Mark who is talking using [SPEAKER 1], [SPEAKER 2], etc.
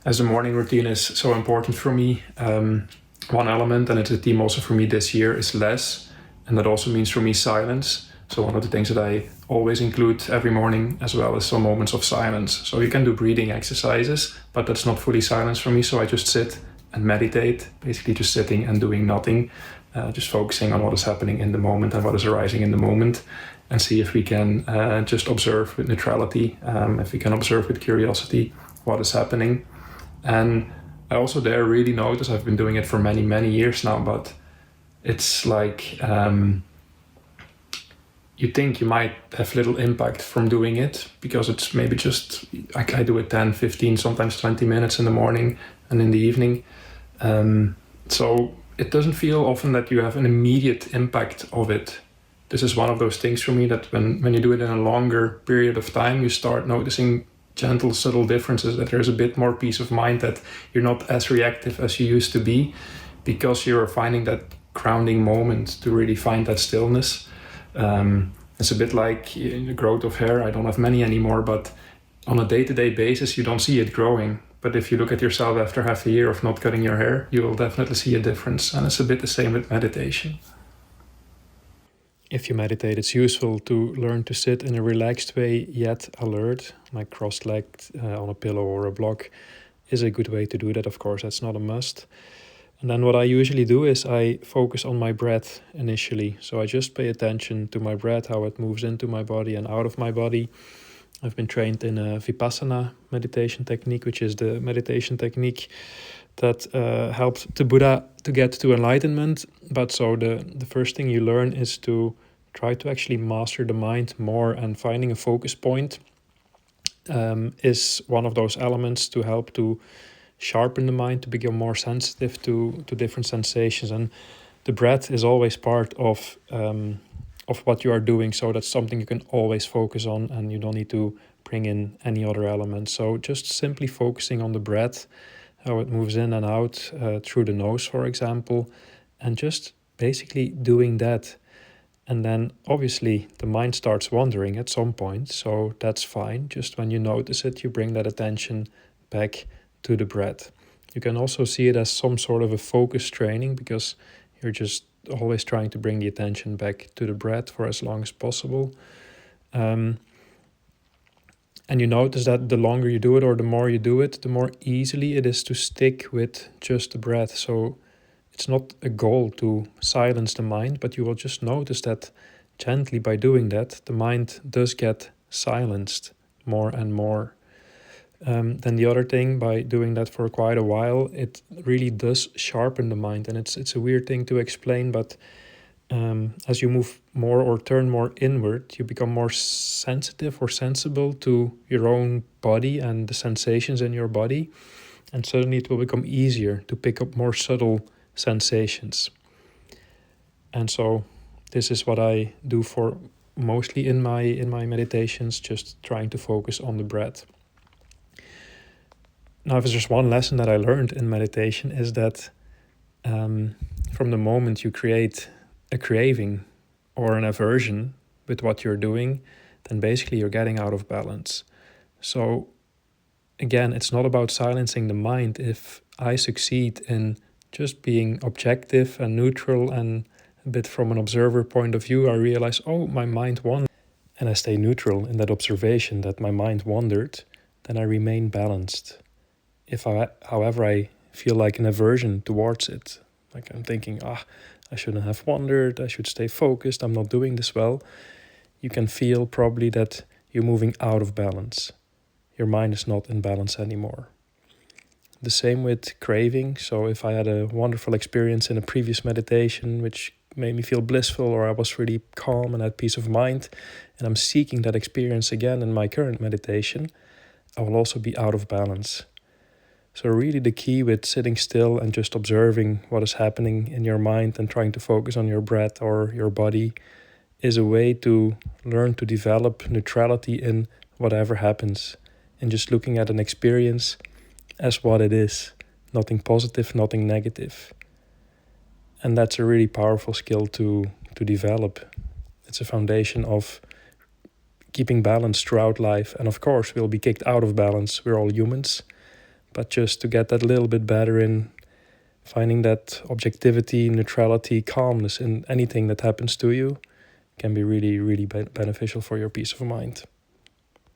[SPEAKER 1] as the morning routine is so important for me, one element, and it's a theme also for me this year, is less. And that also means for me silence. So one of the things that I always include every morning as well is some moments of silence. So you can do breathing exercises, but that's not fully silence for me. So I just sit and meditate, basically just sitting and doing nothing, just focusing on what is happening in the moment and what is arising in the moment, and see if we can just observe with neutrality, if we can observe with curiosity what is happening. And I also there really notice, I've been doing it for many, many years now, but it's like you think you might have little impact from doing it because it's maybe just, I do it 10, 15, sometimes 20 minutes in the morning and in the evening. So it doesn't feel often that you have an immediate impact of it. This is one of those things for me that when you do it in a longer period of time, you start noticing gentle, subtle differences, that there's a bit more peace of mind, that you're not as reactive as you used to be because you're finding that grounding moment to really find that stillness. It's a bit like the growth of hair. I don't have many anymore, but on a day-to-day basis, you don't see it growing. But if you look at yourself after half a year of not cutting your hair, you will definitely see a difference. And it's a bit the same with meditation. If you meditate, it's useful to learn to sit in a relaxed way, yet alert, like cross-legged on a pillow or a block is a good way to do that. Of course, that's not a must. And then what I usually do is I focus on my breath initially. So I just pay attention to my breath, how it moves into my body and out of my body. I've been trained in a Vipassana meditation technique, which is the meditation technique that helped the Buddha to get to enlightenment. But so the first thing you learn is to try to actually master the mind more, and finding a focus point is one of those elements to help to sharpen the mind, to become more sensitive to different sensations. And the breath is always part of what you are doing, so that's something you can always focus on, and you don't need to bring in any other elements. So just simply focusing on the breath, how it moves in and out through the nose, for example, and just basically doing that. And then obviously the mind starts wandering at some point, so that's fine. Just when you notice it, you bring that attention back to the breath. You can also see it as some sort of a focus training, because you're just always trying to bring the attention back to the breath for as long as possible. And you notice that the longer you do it, or the more you do it, the more easily it is to stick with just the breath. So it's not a goal to silence the mind, but you will just notice that gently by doing that, the mind does get silenced more and more. Then the other thing, by doing that for quite a while, it really does sharpen the mind. And it's a weird thing to explain, but as you move more or turn more inward, you become more sensitive or sensible to your own body and the sensations in your body. And suddenly it will become easier to pick up more subtle sensations. And so this is what I do for mostly in my meditations, just trying to focus on the breath. Now, if there's one lesson that I learned in meditation, is that from the moment you create a craving or an aversion with what you're doing, then basically you're getting out of balance. So again, it's not about silencing the mind. If I succeed in just being objective and neutral and a bit from an observer point of view, I realize, oh, my mind wandered, and I stay neutral in that observation that my mind wandered, then I remain balanced. If however, I feel like an aversion towards it, like I'm thinking, I shouldn't have wandered, I should stay focused, I'm not doing this well, you can feel probably that you're moving out of balance. Your mind is not in balance anymore. The same with craving. So if I had a wonderful experience in a previous meditation, which made me feel blissful, or I was really calm and had peace of mind, and I'm seeking that experience again in my current meditation, I will also be out of balance. So really the key with sitting still and just observing what is happening in your mind and trying to focus on your breath or your body is a way to learn to develop neutrality in whatever happens, and just looking at an experience as what it is, nothing positive, nothing negative. And that's a really powerful skill to develop. It's a foundation of keeping balance throughout life. And of course, we'll be kicked out of balance. We're all humans. but just to get that little bit better in finding that objectivity, neutrality, calmness in anything that happens to you can be really, really beneficial for your peace of mind.